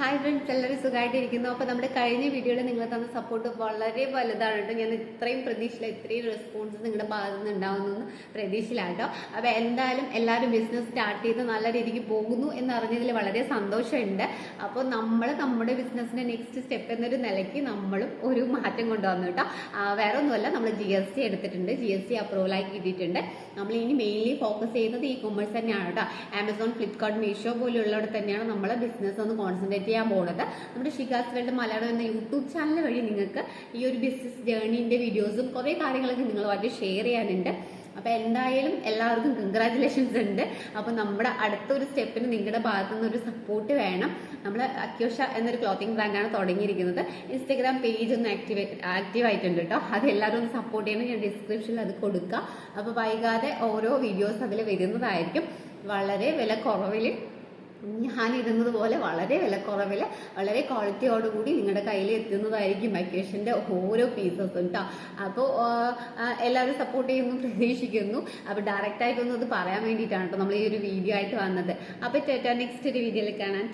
Hi friends, എല്ലാവരും സുഖമായിട്ടിരിക്കുന്നു. അപ്പോൾ നമ്മുടെ കഴിഞ്ഞ വീഡിയോയിൽ നിങ്ങൾ തന്ന സപ്പോർട്ട് വളരെ വലുതാണ് കേട്ടോ. ഞാൻ ഇത്രയും പ്രതീക്ഷയില്ല, ഇത്രയും റെസ്പോൺസ് നിങ്ങളുടെ ഭാഗത്തു നിന്ന് ഉണ്ടാവുന്നു പ്രതീക്ഷയിലാട്ടോ. അപ്പോൾ എന്തായാലും എല്ലാവരും ബിസിനസ് സ്റ്റാർട്ട് ചെയ്ത് നല്ല രീതിക്ക് പോകുന്നു എന്നറിഞ്ഞതിൽ വളരെ സന്തോഷമുണ്ട്. അപ്പോൾ നമ്മൾ നമ്മുടെ ബിസിനസ്സിൻ്റെ നെക്സ്റ്റ് സ്റ്റെപ്പ് എന്നൊരു നിലയ്ക്ക് നമ്മളും ഒരു മാറ്റം കൊണ്ടുവന്നു കേട്ടോ. വേറെ ഒന്നുമല്ല, നമ്മൾ GST എടുത്തിട്ടുണ്ട്, GST അപ്രൂവലായി കിട്ടിയിട്ടുണ്ട്. നമ്മൾ ഇനി മെയിൻലി ഫോക്കസ് ചെയ്യുന്നത് കൊമേഴ്സ് തന്നെയാണ് കേട്ടോ. ആമസോൺ, ഫ്ലിപ്കാർട്ട്, മീഷോ പോലുള്ളവിടെ തന്നെയാണ് നമ്മളെ ബിസിനസ് ഒന്ന് കോൺസെൻട്രേറ്റ് ചെയ്യാൻ പോകുന്നത്. നമ്മുടെ ഷിഗാസ് വേൾഡ് മലയാളം എന്ന യൂട്യൂബ് ചാനൽ വഴി നിങ്ങൾക്ക് ഈ ഒരു ബിസിനസ് ജേർണീൻ്റെ വീഡിയോസും കുറേ കാര്യങ്ങളൊക്കെ നിങ്ങളുമായിട്ട് ഷെയർ ചെയ്യാനുണ്ട്. അപ്പോൾ എന്തായാലും എല്ലാവർക്കും കൺഗ്രാറ്റുലേഷൻസ് ഉണ്ട്. അപ്പോൾ നമ്മുടെ അടുത്തൊരു സ്റ്റെപ്പിന് നിങ്ങളുടെ ഭാഗത്തു നിന്നൊരു സപ്പോർട്ട് വേണം. നമ്മൾ അക്യോഷ എന്നൊരു ക്ലോത്തിങ് ബ്രാൻഡാണ് തുടങ്ങിയിരിക്കുന്നത്. ഇൻസ്റ്റഗ്രാം പേജ് ഒന്ന് ആക്റ്റീവ് ആയിട്ടുണ്ട് കേട്ടോ. അത് എല്ലാവരും ഒന്ന് സപ്പോർട്ട് ചെയ്യണം. ഞാൻ ഡിസ്ക്രിപ്ഷനിൽ അത് കൊടുക്കാം. അപ്പോൾ വൈകാതെ ഓരോ വീഡിയോസ് അതിൽ വരുന്നതായിരിക്കും. വളരെ വില കുറവിൽ ഞാനിരുന്നത് പോലെ വളരെ വിലക്കുറവിൽ വളരെ ക്വാളിറ്റിയോടുകൂടി നിങ്ങളുടെ കയ്യിൽ എത്തുന്നതായിരിക്കും വെക്കേഷൻ്റെ ഓരോ പീസസും കേട്ടോ. അപ്പോൾ എല്ലാവരും സപ്പോർട്ട് ചെയ്യുന്നു പ്രതീക്ഷിക്കുന്നു. അപ്പോൾ ഡയറക്റ്റായിട്ടൊന്നും അത് പറയാൻ വേണ്ടിയിട്ടാണ് കേട്ടോ നമ്മൾ ഈ ഒരു വീഡിയോ ആയിട്ട് വന്നത്. അപ്പോൾ നെക്സ്റ്റ് ഒരു വീഡിയോയിൽ കാണാൻ.